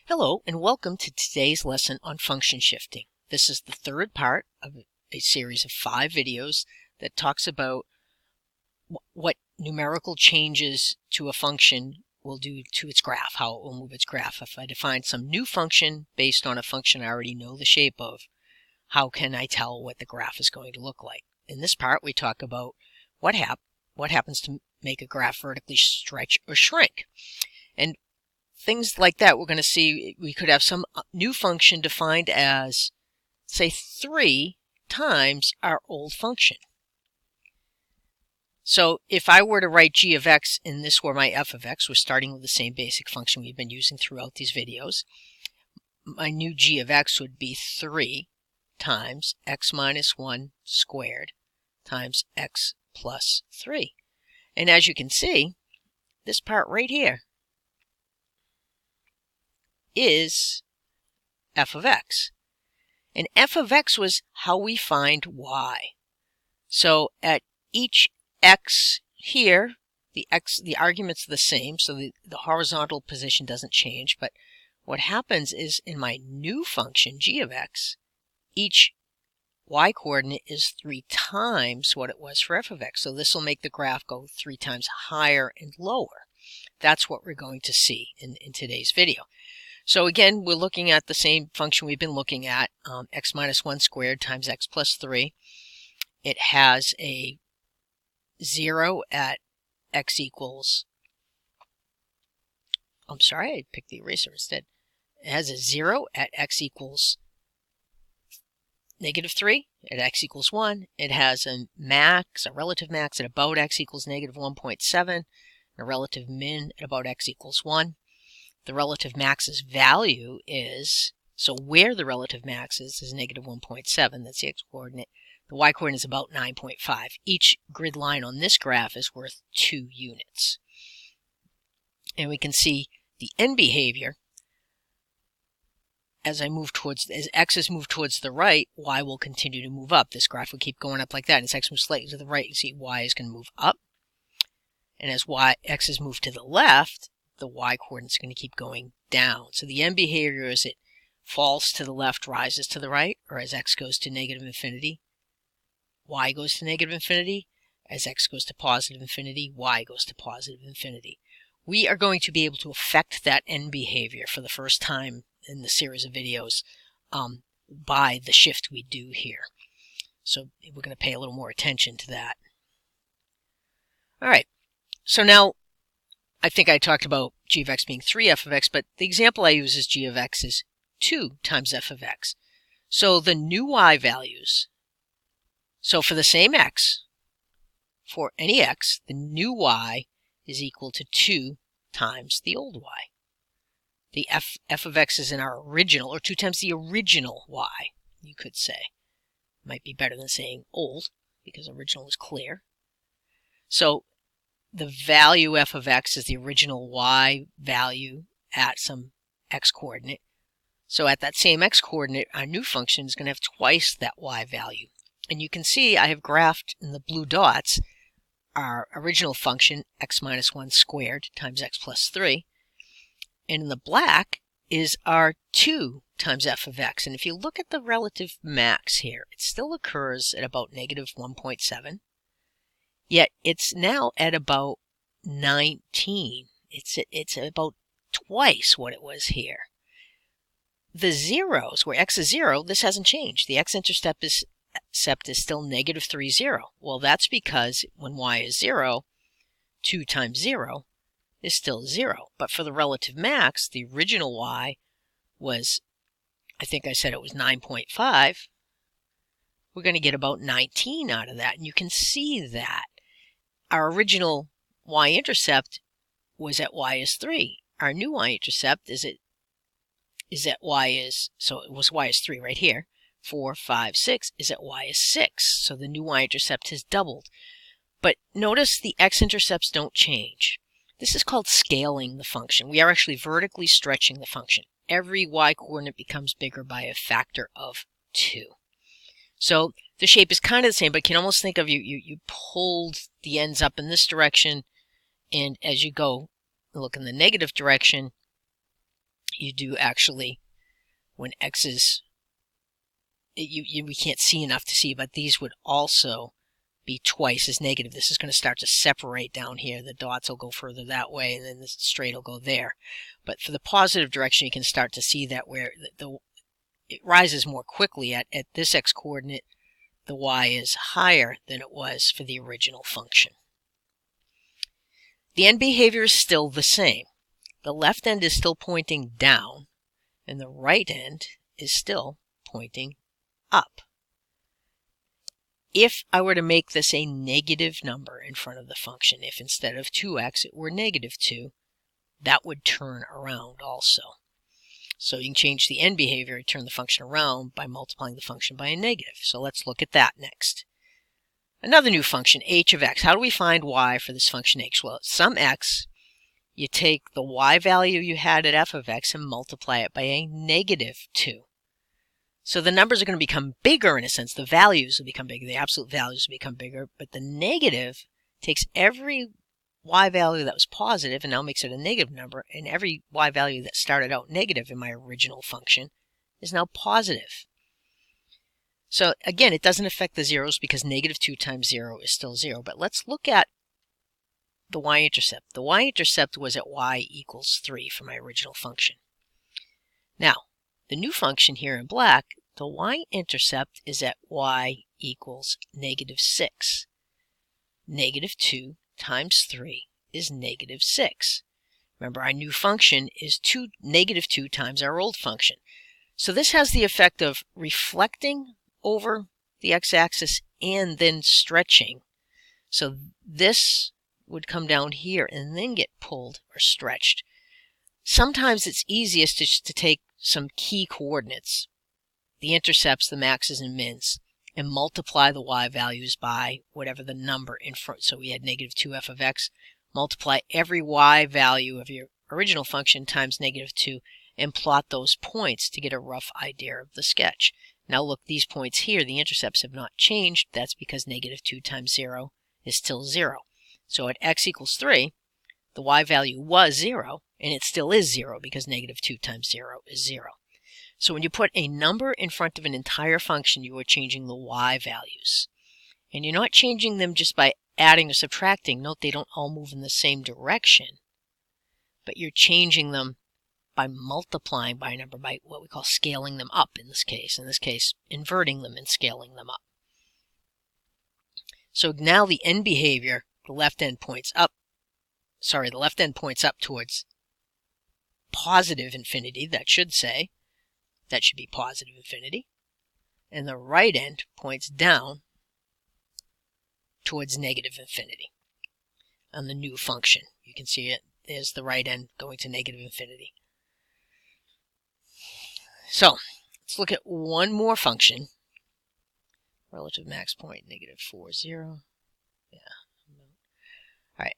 Hello and welcome to today's lesson on function shifting. This is the third part of a series of 5 videos that talks about what numerical changes to a function will do to its graph, how it will move its graph. If I define some new function based on a function I already know the shape of, how can I tell what the graph is going to look like? In this part we talk about what happens to make a graph vertically stretch or shrink. And things like that, we're going to see we could have some new function defined as, say, 3 times our old function. So if I were to write g of x and this were my f of x, we're starting with the same basic function we've been using throughout these videos. My new g of x would be 3 times x minus 1 squared times x plus 3. And as you can see, this part right here is f of x. And f of x was how we find y. So at each x here, the argument's the same, so the horizontal position doesn't change. But what happens is in my new function, g of x, each y coordinate is 3 times what it was for f of x. So this will make the graph go 3 times higher and lower. That's what we're going to see in today's video. So again, we're looking at the same function we've been looking at, x minus 1 squared times x plus 3. It has a 0 at x equals, I'm sorry, I picked the eraser instead. It has a 0 at x equals negative 3, at x equals 1. It has a max, a relative max at about x equals negative 1.7, and a relative min at about x equals 1. The relative max's value is, so where the relative max is negative 1.7, that's the x-coordinate. The y-coordinate is about 9.5. Each grid line on this graph is worth 2 units. And we can see the end behavior as x is moved towards the right, y will continue to move up. This graph will keep going up like that. As x moves slightly to the right, you see y is going to move up. And as x is moved to the left, the y-coordinate is going to keep going down. So the end behavior is it falls to the left, rises to the right, or as x goes to negative infinity, y goes to negative infinity. As x goes to positive infinity, y goes to positive infinity. We are going to be able to affect that end behavior for the first time in the series of videos by the shift we do here. So we're going to pay a little more attention to that. All right, so now I think I talked about g of x being 3 f of x, but the example I use as g of x is 2 times f of x. So the new y values, so for the same x, for any x, the new y is equal to 2 times the old y. The f of x is in our original, or 2 times the original y, you could say. Might be better than saying old, because original is clear. So the value f of x is the original y value at some x-coordinate. So at that same x-coordinate, our new function is going to have twice that y value. And you can see I have graphed in the blue dots our original function, x minus 1 squared times x plus 3. And in the black is our 2 times f of x. And if you look at the relative max here, it still occurs at about negative 1.7. Yet it's now at about 19. It's about twice what it was here. The zeros, where x is 0, this hasn't changed. The x-intercept is still negative 3, 0. Well, that's because when y is 0, 2 times 0 is still 0. But for the relative max, the original y was, I think I said it was 9.5. We're going to get about 19 out of that. And you can see that our original y-intercept was at y is 3. Our new y-intercept is at y is, so it was y is 3 right here. 4, 5, 6 is at y is 6. So the new y-intercept has doubled. But notice the x-intercepts don't change. This is called scaling the function. We are actually vertically stretching the function. Every y-coordinate becomes bigger by a factor of 2. So the shape is kind of the same, but you can almost think of you pulled the ends up in this direction, and as you go look in the negative direction, you do actually, when x is, we can't see enough to see, but these would also be twice as negative. This is going to start to separate down here. The dots will go further that way, and then the straight will go there. But for the positive direction, you can start to see that where it rises more quickly at this x-coordinate, the y is higher than it was for the original function. The end behavior is still the same. The left end is still pointing down, and the right end is still pointing up. If I were to make this a negative number in front of the function, if instead of 2x it were negative 2, that would turn around also. So you can change the end behavior and turn the function around by multiplying the function by a negative. So let's look at that next. Another new function, h of x. How do we find y for this function h? Well, some x, you take the y value you had at f of x and multiply it by a negative 2. So the numbers are going to become bigger in a sense. The values will become bigger. The absolute values will become bigger. But the negative takes every y value that was positive and now makes it a negative number. And every y value that started out negative in my original function is now positive. So again, it doesn't affect the zeros because negative 2 times 0 is still 0. But let's look at the y-intercept. The y-intercept was at y equals 3 for my original function. Now, the new function here in black, the y-intercept is at y equals negative 6. Negative 2 times 3 is negative 6. Remember, our new function is negative 2 times our old function. So this has the effect of reflecting over the x-axis and then stretching. So this would come down here and then get pulled or stretched. Sometimes it's easiest just to take some key coordinates, the intercepts, the maxes and mins, and multiply the y values by whatever the number in front. So we had negative 2f of x, multiply every y value of your original function times negative 2, and plot those points to get a rough idea of the sketch. Now look, these points here, the intercepts have not changed. That's because negative 2 times 0 is still 0. So at x equals 3, the y value was 0, and it still is 0 because negative 2 times 0 is 0. So when you put a number in front of an entire function, you are changing the y values. And you're not changing them just by adding or subtracting. Note they don't all move in the same direction, but you're changing them by multiplying by a number, by what we call scaling them up in this case. In this case, inverting them and scaling them up. So now the end behavior, the left end points up. Sorry, the left end points up towards positive infinity, that should be positive infinity. And the right end points down towards negative infinity on the new function. You can see it. There's the right end going to negative infinity. So let's look at one more function. Relative max point, negative 4, 0. Yeah. All right.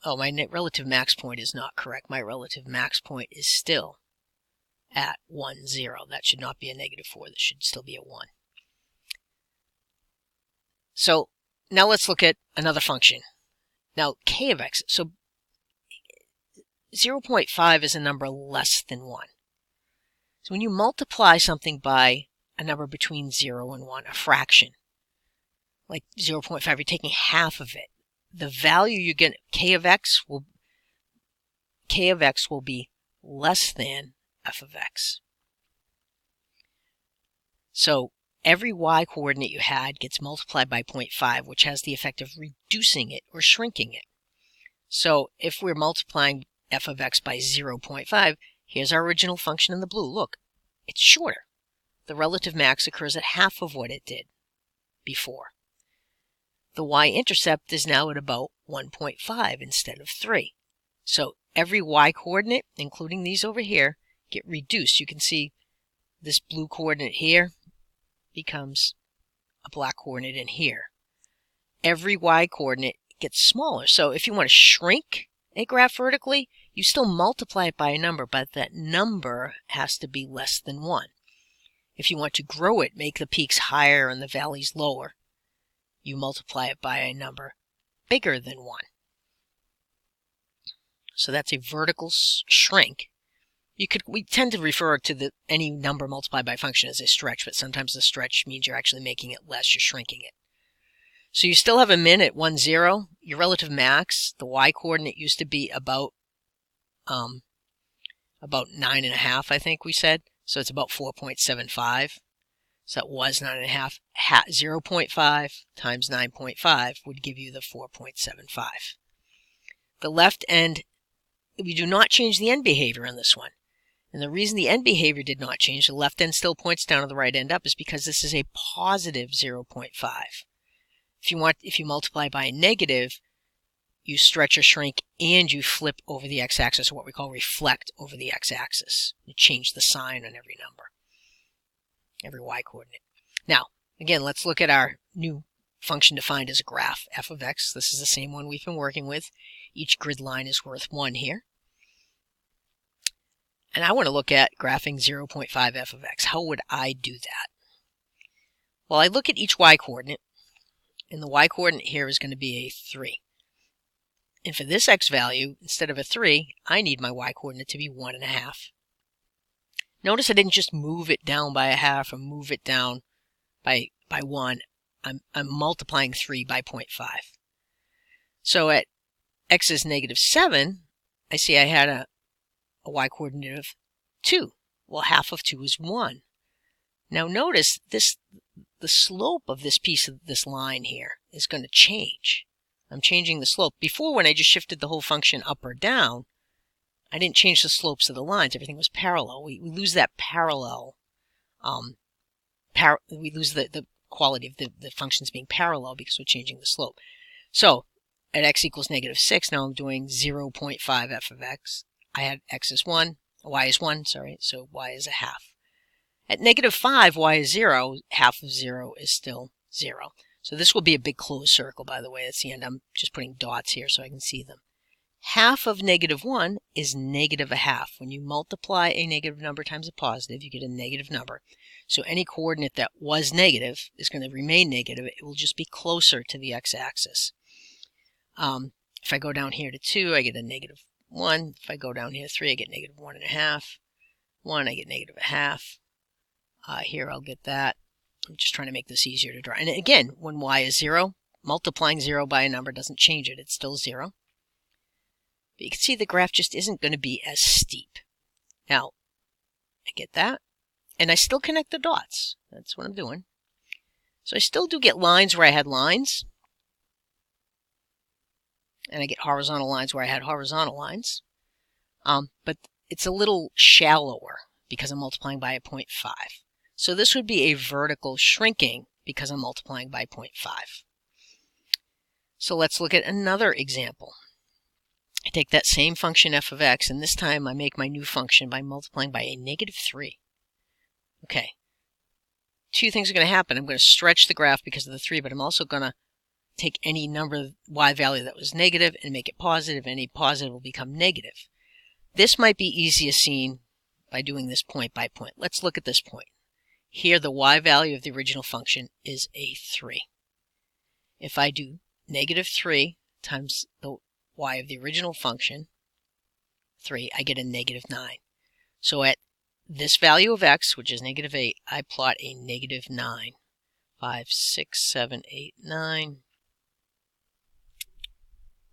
Oh, my relative max point is not correct. My relative max point is still at 1, 0. That should not be a negative 4. That should still be a 1. So now let's look at another function. Now, k of x. So 0.5 is a number less than 1. So when you multiply something by a number between 0 and 1, a fraction, like 0.5, you're taking half of it. The value you get, k of x will be less than f of x. So every y coordinate you had gets multiplied by 0.5, which has the effect of reducing it or shrinking it. So if we're multiplying f of x by 0.5, here's our original function in the blue. Look, it's shorter. The relative max occurs at half of what it did before. The y-intercept is now at about 1.5 instead of 3. So every y-coordinate, including these over here, get reduced. You can see this blue coordinate here becomes a black coordinate in here. Every y-coordinate gets smaller. So if you want to shrink a graph vertically, you still multiply it by a number, but that number has to be less than 1. If you want to grow it, make the peaks higher and the valleys lower, you multiply it by a number bigger than 1. So that's a vertical shrink we tend to refer to any number multiplied by a function as a stretch, but sometimes the stretch means you're actually making it less, you're shrinking it. So you still have a min at 1, 0. Your relative max, the y-coordinate used to be about 9.5, I think we said. So it's about 4.75. So that was 9.5. 0.5 times 9.5 would give you the 4.75. The left end, we do not change the end behavior on this one. And the reason the end behavior did not change, the left end still points down and the right end up, is because this is a positive 0.5. If you multiply by a negative, you stretch or shrink and you flip over the x-axis, or what we call reflect over the x-axis. You change the sign on every number, every y-coordinate. Now, again, let's look at our new function defined as a graph, f of x. This is the same one we've been working with. Each grid line is worth 1 here. And I want to look at graphing 0.5 f of x. How would I do that? Well, I look at each y-coordinate, and the y-coordinate here is going to be a 3. And for this x value, instead of a 3, I need my y-coordinate to be 1.5. Notice I didn't just move it down by a half or move it down by 1. I'm multiplying 3 by 0.5. So at x is -7, I see I had a y-coordinate of 2. Well, half of 2 is 1. Now notice the slope of this piece of this line here is going to change. I'm changing the slope. Before, when I just shifted the whole function up or down, I didn't change the slopes of the lines. Everything was parallel. We lose that parallel. We lose the quality of the functions being parallel because we're changing the slope. So at x equals -6, now I'm doing 0.5 f of x. I had x is 1, y is 1, sorry, so y is a half. At -5, y is 0, half of 0 is still 0. So this will be a big closed circle, by the way. That's the end. I'm just putting dots here so I can see them. Half of -1 is -1/2. When you multiply a negative number times a positive, you get a negative number. So any coordinate that was negative is going to remain negative. It will just be closer to the x-axis. If I go down here to 2, I get a -1. If I go down here to 3, I get -1.5. 1, I get -1/2. Here I'll get that. I'm just trying to make this easier to draw. And again, when y is 0, multiplying 0 by a number doesn't change it. It's still 0. But you can see the graph just isn't going to be as steep. Now, I get that. And I still connect the dots. That's what I'm doing. So I still do get lines where I had lines. And I get horizontal lines where I had horizontal lines. But it's a little shallower because I'm multiplying by a 0.5. So this would be a vertical shrinking because I'm multiplying by 0.5. So let's look at another example. I take that same function f of x, and this time I make my new function by multiplying by a -3. Okay. Two things are going to happen. I'm going to stretch the graph because of the 3, but I'm also going to take any number y value that was negative and make it positive. Any positive will become negative. This might be easiest seen by doing this point by point. Let's look at this point. Here the y value of the original function is a 3. If I do -3 times the y of the original function, 3, I get a -9. So at this value of x, which is -8, I plot a -9. 5, 6, 7, 8, 9.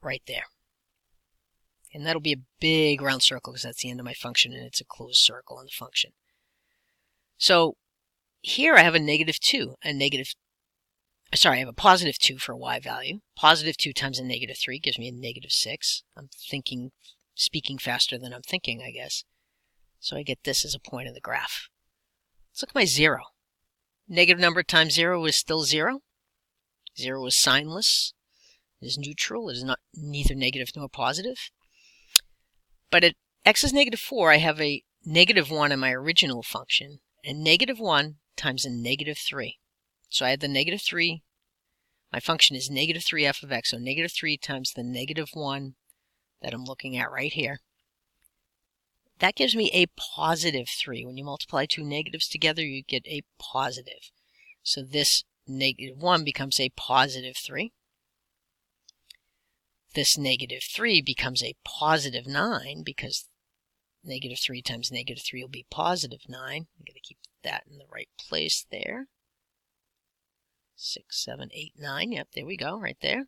Right there. And that'll be a big round circle because that's the end of my function and it's a closed circle in the function. So here I have a -2, I have a +2 for a y value. +2 times a -3 gives me a -6. I'm speaking faster than I'm thinking, I guess. So I get this as a point in the graph. Let's look at my 0. Negative number times 0 is still 0. 0 is signless. It is neutral. It is not neither negative nor positive. But at x is -4, I have a -1 in my original function, and -1 times a -3. So I had the -3. My function is -3 f of x, so -3 times the -1 that I'm looking at right here. That gives me a +3. When you multiply two negatives together, you get a positive. So this -1 becomes a +3. This -3 becomes a +9 because negative 3 times negative 3 will be positive 9. I'm going to keep that in the right place there. 6, 7, 8, 9. Yep, there we go, right there.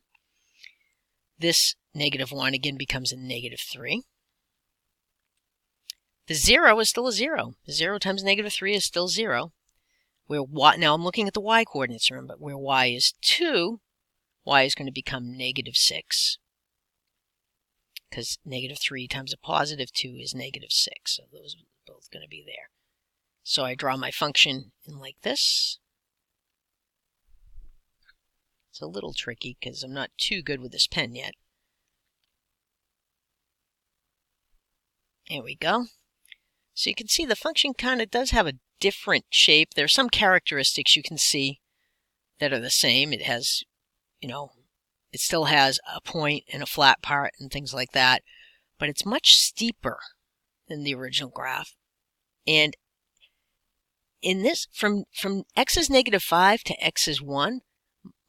This negative 1 again becomes a negative 3. The 0 is still a 0. 0 times negative 3 is still 0. Where y, now I'm looking at the y coordinates, remember, where y is 2, y is going to become negative 6. Because negative 3 times a positive 2 is negative 6. So those are both going to be there. So I draw my function in like this. It's a little tricky because I'm not too good with this pen yet. There we go. So you can see the function kind of does have a different shape. There are some characteristics you can see that are the same. It has, you know, it still has a point and a flat part and things like that, but it's much steeper than the original graph. And in this, from x is negative 5 to x is 1,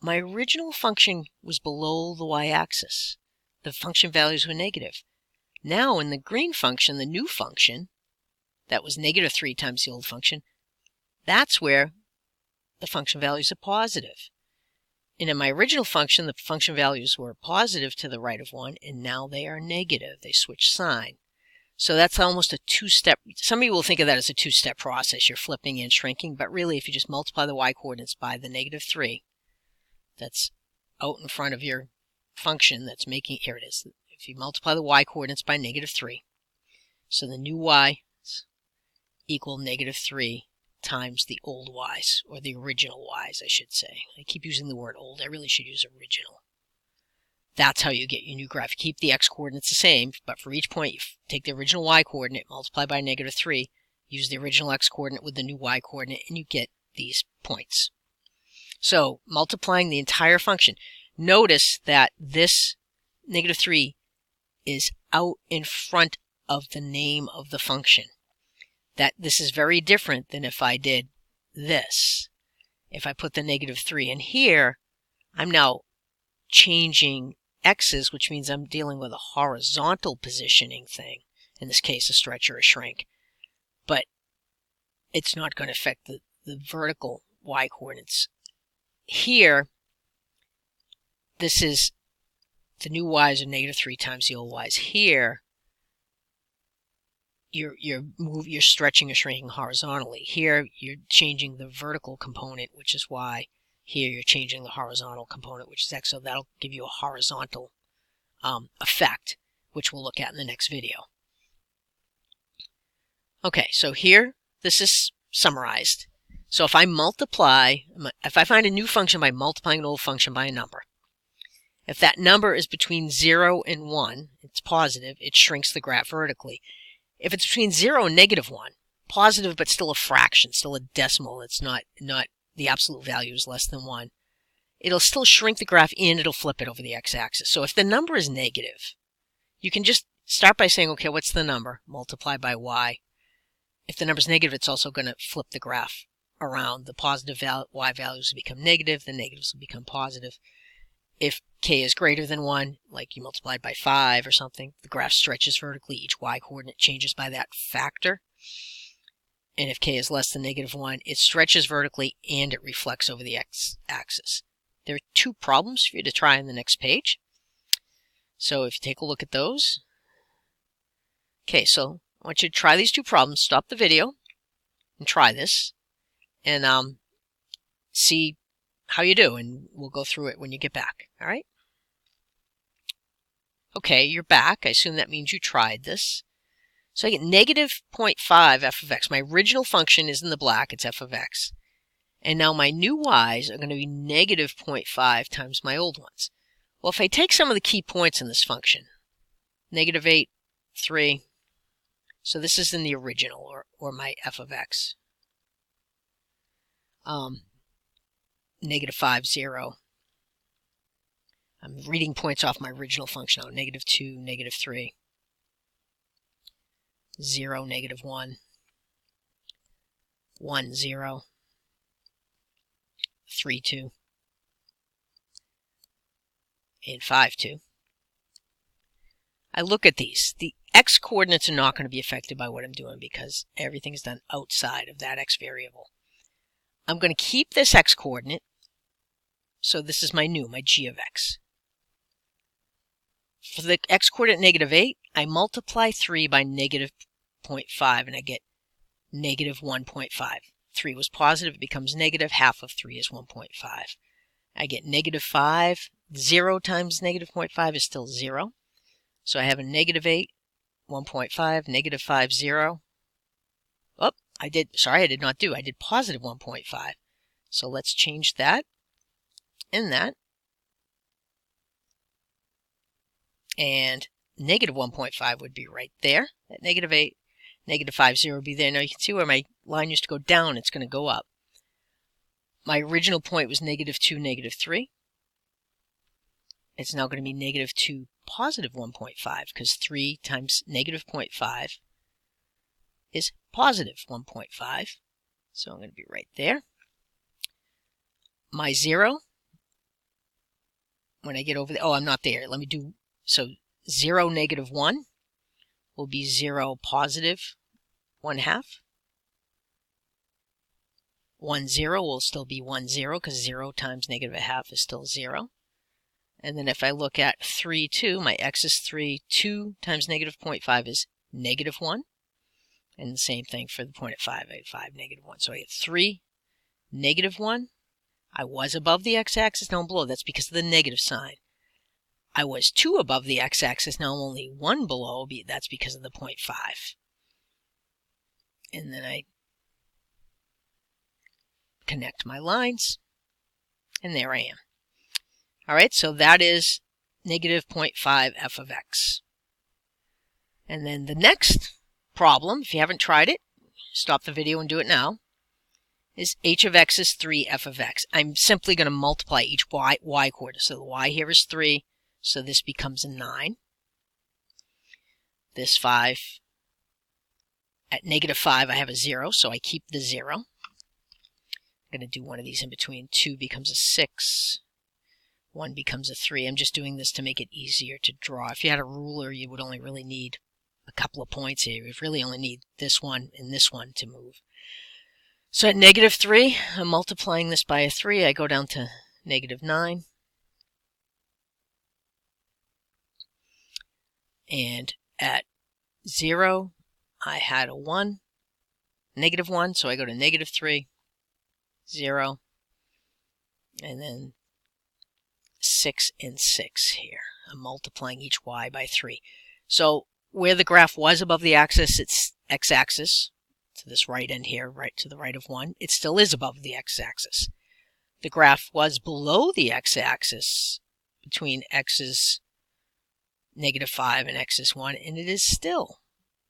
my original function was below the y-axis. The function values were negative. Now in the green function, the new function, that was negative 3 times the old function, that's where the function values are positive. And in my original function, the function values were positive to the right of 1, and now they are negative. They switch sign. So that's almost a two-step. Some of you will think of that as a two-step process. You're flipping and shrinking, but really if you just multiply the y-coordinates by the negative 3, that's out in front of your function that's making, here it is. If you multiply the y-coordinates by negative 3, so the new y equal negative 3 times the old y's, or the original y's, I should say. I keep using the word old. I really should use original. That's how you get your new graph. You keep the x-coordinates the same, but for each point, you take the original y-coordinate, multiply by negative 3, use the original x-coordinate with the new y-coordinate, and you get these points. So multiplying the entire function, notice that this negative 3 is out in front of the name of the function. That this is very different than if I did this. If I put the negative 3 in here, I'm now changing x's, which means I'm dealing with a horizontal positioning thing. In this case, a stretch or a shrink. But it's not going to affect the vertical y-coordinates. Here, this is the new y's are negative 3 times the old y's. Here, you're stretching or shrinking horizontally. Here, you're changing the vertical component, which is y. Here, you're changing the horizontal component, which is x. So that'll give you a horizontal effect, which we'll look at in the next video. Okay, so here, this is summarized. So if I find a new function by multiplying an old function by a number, if that number is between 0 and 1, it's positive, it shrinks the graph vertically. If it's between 0 and negative 1, positive but still a fraction, still a decimal, it's not the absolute value is less than 1, it'll still shrink the graph and it'll flip it over the x-axis. So if the number is negative, you can just start by saying, okay, what's the number? Multiply by y. If the number's negative, it's also going to flip the graph around. The positive y values will become negative, the negatives will become positive. If k is greater than 1, like you multiplied by 5 or something, the graph stretches vertically. Each y-coordinate changes by that factor. And if k is less than negative 1, it stretches vertically and it reflects over the x-axis. There are 2 problems for you to try on the next page. So if you take a look at those. Okay, so I want you to try these 2 problems. Stop the video and try this. And see how you do, and we'll go through it when you get back. All right? Okay, you're back. I assume that means you tried this. So I get negative 0.5 f of x. My original function is in the black. It's f of x. And now my new y's are going to be negative 0.5 times my old ones. Well, if I take some of the key points in this function, negative 8, 3, so this is in the original, or my f of x. Negative 5, 0. I'm reading points off my original function now. Negative 2, negative 3. 0, negative 1. 1, 0. 3, 2. And 5, 2. I look at these. The X coordinates are not going to be affected by what I'm doing because everything is done outside of that X variable. I'm going to keep this X coordinate. So this is my G of X. For the X coordinate -8, I multiply 3 by -0.5 and I get -1.5. 3 was positive, it becomes negative, half of 3 is 1.5. I get -5, 0 times -0.5 is still 0. So I have a -8, 1.5, -5, 0. Oh, I did positive 1.5. So let's change that and that. And -1.5 would be right there at -8. -5, 0 would be there. Now you can see where my line used to go down, it's going to go up. My original point was -2, -3. It's now going to be -2, positive 1.5, because 3 times -0.5 is positive 1.5. So I'm going to be right there. My 0, when I get over there, oh, I'm not there. Let me do, so 0, -1 will be 0, positive 1/2. 1, 0 will still be 1, 0, because 0 times -1/2 is still 0. And then if I look at 3, 2, my X is 3, 2 times -0.5 is -1. And the same thing for the point at 5, I have 5, -1. So I get 3, -1. I was above the X-axis, now I'm below. That's because of the negative sign. I was 2 above the X-axis, now I'm only 1 below. That's because of the 0.5. And then I connect my lines, and there I am. All right, so that is -0.5 f of x. And then the next problem, if you haven't tried it, stop the video and do it now, is h of x is 3 f of x. I'm simply going to multiply each y coordinate. So the y here is 3, so this becomes a 9. This 5, at -5 I have a 0, so I keep the 0. I'm going to do one of these in between. 2 becomes a 6. 1 becomes a 3. I'm just doing this to make it easier to draw. If you had a ruler, you would only really need a couple of points here. You would really only need this one and this one to move. So at -3, I'm multiplying this by a 3. I go down to -9. And at 0, I had a 1, -1, so I go to -3, 0, and then 6 and 6 here. I'm multiplying each y by 3. So where the graph was above the axis, it's x-axis, to this right end here, right to the right of 1. It still is above the x-axis. The graph was below the x-axis between x's -5 and x's 1, and it is still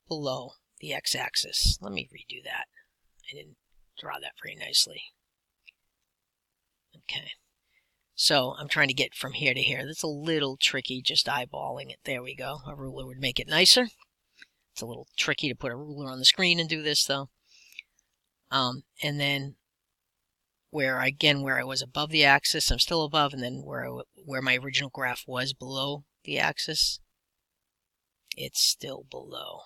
below the x-axis. Let me redo that. I didn't draw that very nicely. Okay. So I'm trying to get from here to here. That's a little tricky, just eyeballing it. There we go. A ruler would make it nicer. It's a little tricky to put a ruler on the screen and do this, though. And then where I was above the axis, I'm still above, and then where my original graph was below the axis, it's still below.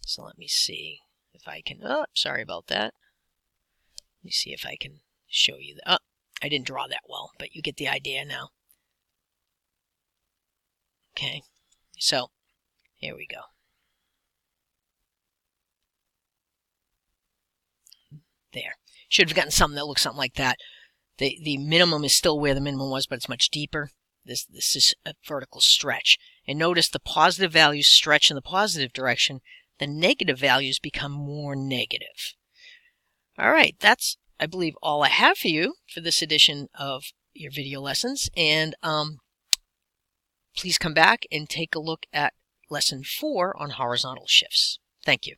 So let me see if I can, oh, sorry about that. Let me see if I can show you the, oh, I didn't draw that well, but you get the idea now. Okay, so here we go. There. Should have gotten something that looks something like that. The minimum is still where the minimum was, but it's much deeper. This is a vertical stretch. And notice the positive values stretch in the positive direction. The negative values become more negative. All right, that's, I believe, all I have for you for this edition of your video lessons. And please come back and take a look at lesson 4 on horizontal shifts. Thank you.